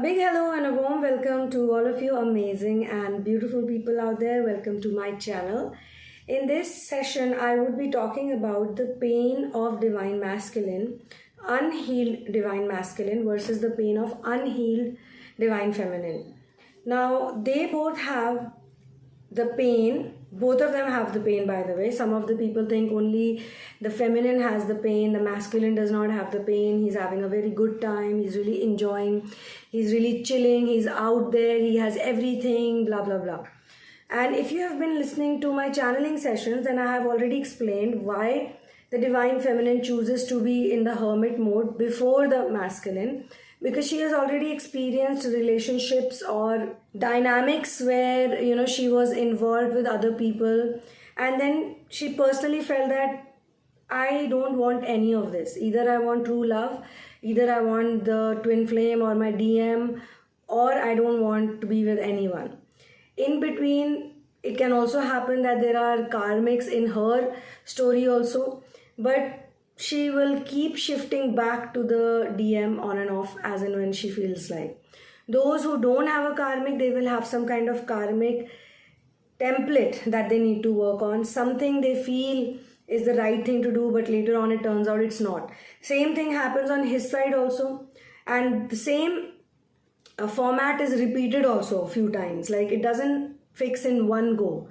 big hello and a warm welcome to all of you amazing and beautiful people out there. Welcome to my channel. In this session, I would be talking about the pain of divine masculine, unhealed divine masculine versus the pain of unhealed divine feminine. Now, they both have the pain. Both of them have the pain, by the way. Some of the people think only the feminine has the pain, the masculine does not have the pain. He's having a very good time, he's really enjoying, he's really chilling, he's out there, he has everything, blah blah blah. And if you have been listening to my channeling sessions, then I have already explained why the divine feminine chooses to be in the hermit mode before the masculine, because she has already experienced relationships or dynamics where she was involved with other people, and then she personally felt that I don't want any of this. Either I want true love, either I want the twin flame or my DM, or I don't want to be with anyone. In between, it can also happen that there are karmics in her story also, but she will keep shifting back to the DM on and off as and when she feels like. Those who don't have a karmic, they will have some kind of karmic template that they need to work on. Something they feel is the right thing to do, but later on it turns out it's not. Same thing happens on his side also. And the same format is repeated also a few times. Like, it doesn't fix in one go.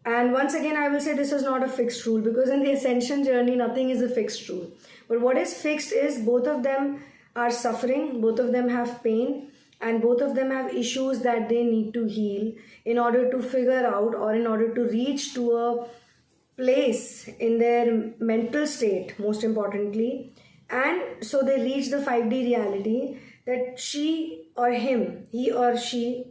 And once again, I will say this is not a fixed rule, because in the ascension journey, nothing is a fixed rule. But what is fixed is both of them are suffering, both of them have pain, and both of them have issues that they need to heal in order to figure out, or in order to reach to a place in their mental state, most importantly. And so they reach the 5D reality that she or him, he or she,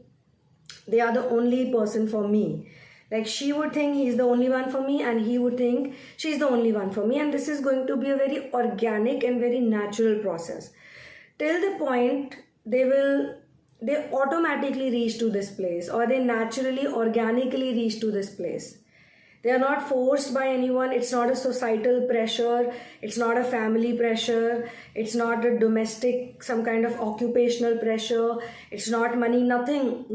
they are the only person for me. Like, she would think he's the only one for me, and he would think she's the only one for me. And this is going to be a very organic and very natural process. Till the point they automatically reach to this place, or they naturally, organically reach to this place. They are not forced by anyone. It's not a societal pressure. It's not a family pressure. It's not a domestic, some kind of occupational pressure. It's not money. Nothing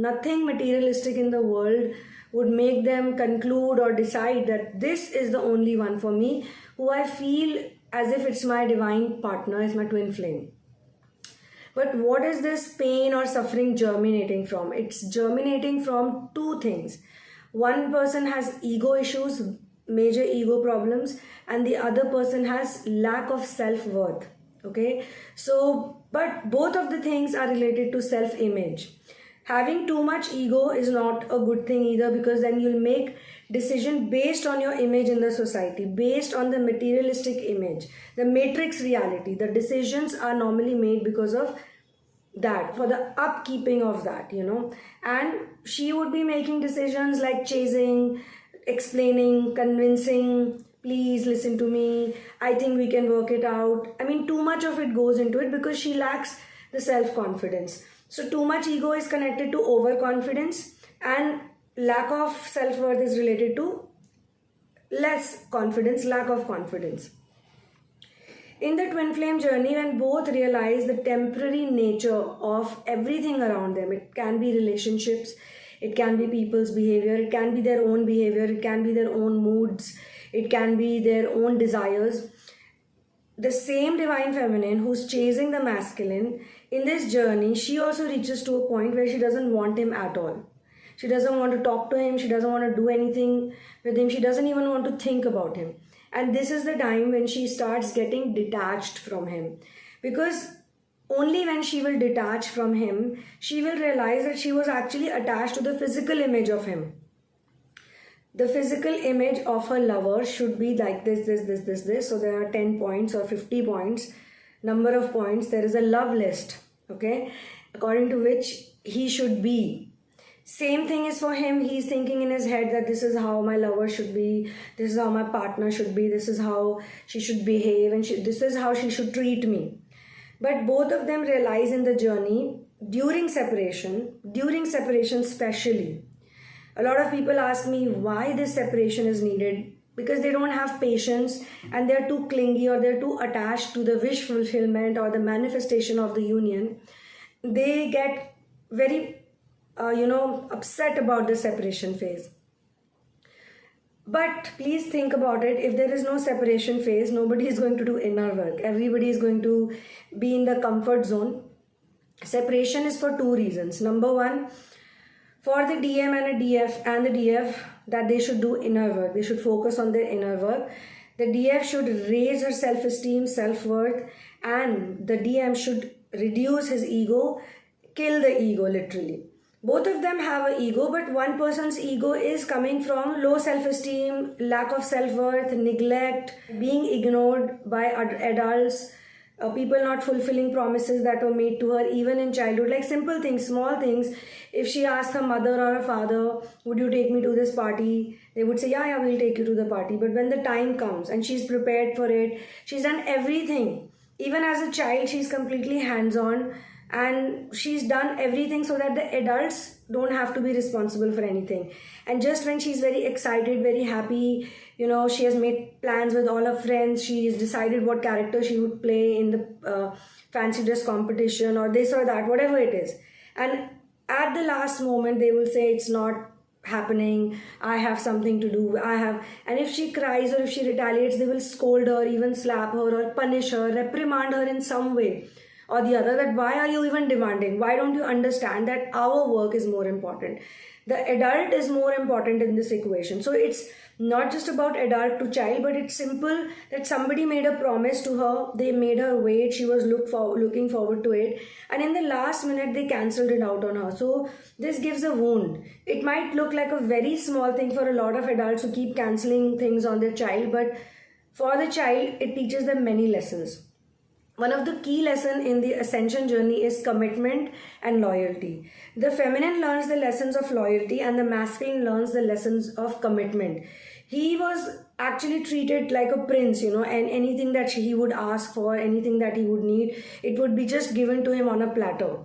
materialistic in the world would make them conclude or decide that this is the only one for me, who I feel as if it's my divine partner, is my twin flame. But what is this pain or suffering germinating from? It's germinating from two things. One person has ego issues, major ego problems, and the other person has lack of self-worth. Okay? So, but both of the things are related to self-image. Having too much ego is not a good thing either, because then you'll make decision based on your image in the society, based on the materialistic image, the matrix reality. The decisions are normally made because of that, for the upkeeping of that, and she would be making decisions like chasing, explaining, convincing, please listen to me, I think we can work it out. I mean, too much of it goes into it because she lacks the self-confidence. So too much ego is connected to overconfidence, and lack of self-worth is related to less confidence, lack of confidence. In the twin flame journey, when both realize the temporary nature of everything around them, it can be relationships, it can be people's behavior, it can be their own behavior, it can be their own moods, it can be their own desires. The same divine feminine who's chasing the masculine, in this journey, she also reaches to a point where she doesn't want him at all. She doesn't want to talk to him, she doesn't want to do anything with him, she doesn't even want to think about him. And this is the time when she starts getting detached from him. Because only when she will detach from him, she will realize that she was actually attached to the physical image of him. The physical image of her lover should be like this. So there are 10 points or 50 points, number of points. There is a love list, okay, according to which he should be. Same thing is for him. He's thinking in his head that this is how my lover should be, this is how my partner should be, this is how she should behave, and this is how she should treat me. But both of them realize in the journey, during separation especially, a lot of people ask me why this separation is needed, because they don't have patience and they're too clingy, or they're too attached to the wish fulfillment or the manifestation of the union. they get very upset about the separation phase. But please think about it. If there is no separation phase, nobody is going to do inner work. Everybody is going to be in the comfort zone. Separation is for two reasons. Number one, for the DM and the DF, that they should do inner work. They should focus on their inner work. The DF should raise her self-esteem, self-worth, and the DM should reduce his ego, kill the ego literally. Both of them have an ego, but one person's ego is coming from low self-esteem, lack of self-worth, neglect, being ignored by adults, people not fulfilling promises that were made to her even in childhood, like simple things, small things. If she asked her mother or her father, would you take me to this party? They would say, yeah, we'll take you to the party. But when the time comes and she's prepared for it, she's done everything. Even as a child, she's completely hands-on, and she's done everything so that the adults don't have to be responsible for anything. And just when she's very excited, very happy, she has made plans with all her friends, she's decided what character she would play in the fancy dress competition or this or that, whatever it is. And at the last moment, they will say, it's not happening, I have something to do, and if she cries or if she retaliates, they will scold her, even slap her or punish her, reprimand her in some way or the other, that why are you even demanding? Why don't you understand that our work is more important? The adult is more important in this equation. So it's not just about adult to child, but it's simple that somebody made a promise to her, they made her wait, she was looking forward to it, and in the last minute they cancelled it out on her. So this gives a wound. It might look like a very small thing for a lot of adults who keep cancelling things on their child, but for the child it teaches them many lessons. One of the key lessons in the ascension journey is commitment and loyalty. The feminine learns the lessons of loyalty and the masculine learns the lessons of commitment. He was actually treated like a prince, and anything that he would ask for, anything that he would need, it would be just given to him on a platter,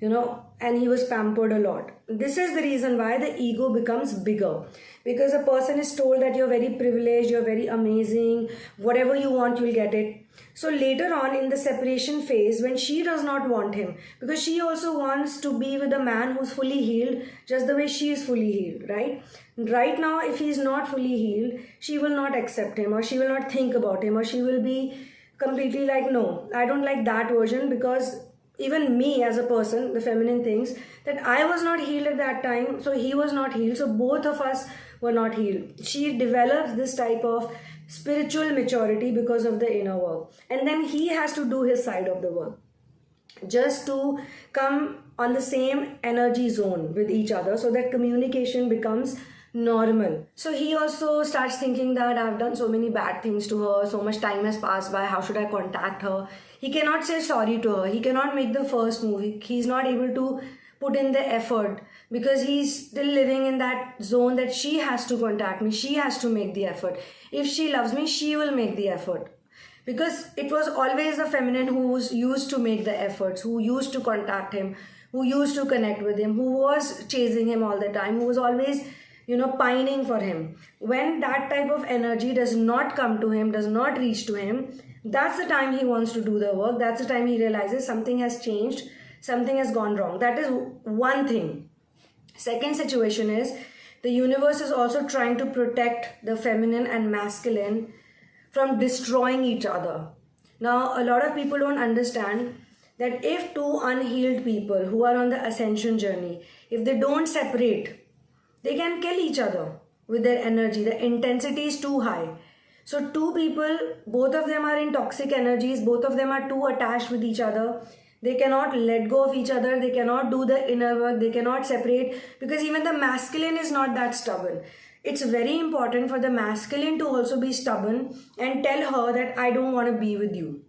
and he was pampered a lot. This is the reason why the ego becomes bigger. Because a person is told that you're very privileged, you're very amazing, whatever you want, you'll get it. So later on in the separation phase, when she does not want him, because she also wants to be with a man who's fully healed, just the way she is fully healed, right? Right now, if he's not fully healed, she will not accept him, or she will not think about him, or she will be completely like, no, I don't like that version, because even me as a person, the feminine thinks that I was not healed at that time, so he was not healed, so both of us were not healed. She develops this type of spiritual maturity because of the inner work, and then he has to do his side of the work just to come on the same energy zone with each other, so that communication becomes normal. So he also starts thinking that I've done so many bad things to her, so much time has passed by, how should I contact her? He cannot say sorry to her, he cannot make the first move, he's not able to put in the effort, because he's still living in that zone that she has to contact me, she has to make the effort. If she loves me, she will make the effort. Because it was always the feminine who was used to make the efforts, who used to contact him, who used to connect with him, who was chasing him all the time, who was always, pining for him. When that type of energy does not come to him, does not reach to him, that's the time he wants to do the work. That's the time he realizes something has changed, something has gone wrong. That is one thing. Second situation is, the universe is also trying to protect the feminine and masculine from destroying each other. Now, a lot of people don't understand that if two unhealed people who are on the ascension journey, if they don't separate, they can kill each other with their energy. The intensity is too high. So two people, both of them are in toxic energies, both of them are too attached with each other. They cannot let go of each other, they cannot do the inner work, they cannot separate, because even the masculine is not that stubborn. It's very important for the masculine to also be stubborn and tell her that I don't want to be with you.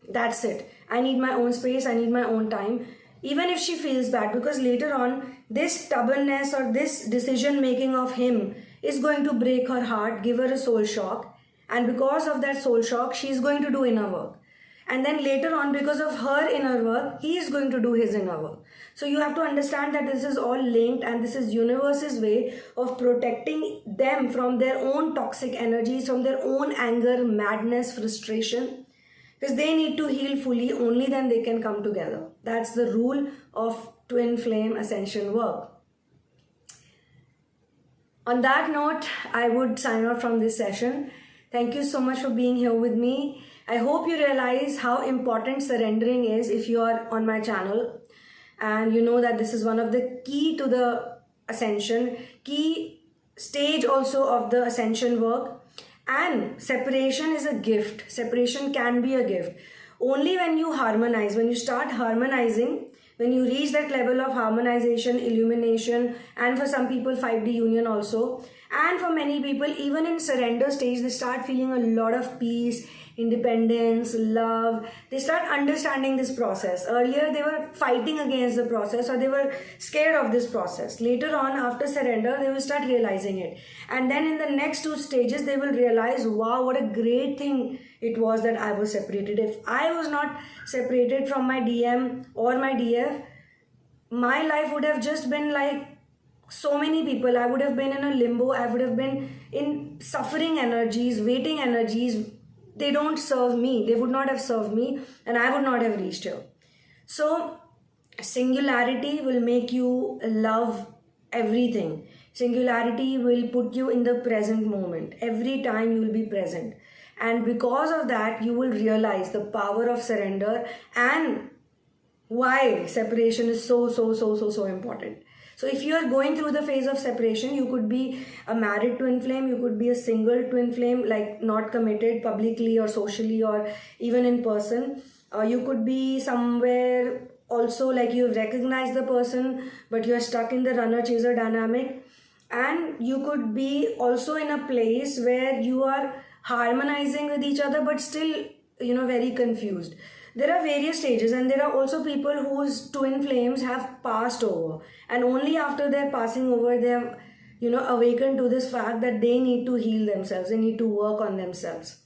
That's it. I need my own space, I need my own time. Even if she feels bad, because later on, this stubbornness or this decision making of him is going to break her heart, give her a soul shock. And because of that soul shock, she is going to do inner work. And then later on, because of her inner work, he is going to do his inner work. So you have to understand that this is all linked, and this is universe's way of protecting them from their own toxic energies, from their own anger, madness, frustration. because they need to heal fully, only then they can come together. That's the rule of twin flame ascension work. On that note, I would sign off from this session. Thank you so much for being here with me. I hope you realize how important surrendering is if you are on my channel, and you know that this is one of the key to the ascension, key stage also of the ascension work. And separation is a gift. Separation can be a gift. Only when you harmonize, when you start harmonizing, when you reach that level of harmonization, illumination, and for some people 5D union also, and for many people even in surrender stage, they start feeling a lot of peace, independence, love. They start understanding this process. Earlier they were fighting against the process, or they were scared of this process. Later on, after surrender, they will start realizing it. And then in the next 2 stages, they will realize, wow, what a great thing it was that I was separated. If I was not separated from my DM or my DF, my life would have just been like so many people. I would have been in a limbo. I would have been in suffering energies, waiting energies. They don't serve me. They would not have served me, and I would not have reached here. So singularity will make you love everything. Singularity will put you in the present moment. Every time you will be present. And because of that, you will realize the power of surrender and why separation is so important. So if you are going through the phase of separation, you could be a married twin flame, you could be a single twin flame, like not committed publicly or socially or even in person. You could be somewhere also like you've recognized the person, but you're stuck in the runner-chaser dynamic. And you could be also in a place where you are harmonizing with each other, but still, very confused. There are various stages, and there are also people whose twin flames have passed over, and only after their passing over they have awakened to this fact that they need to heal themselves, they need to work on themselves.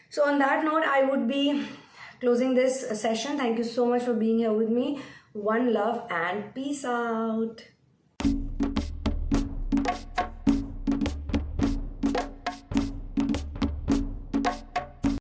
So on that note, I would be closing this session. Thank you so much for being here with me. One love and peace out.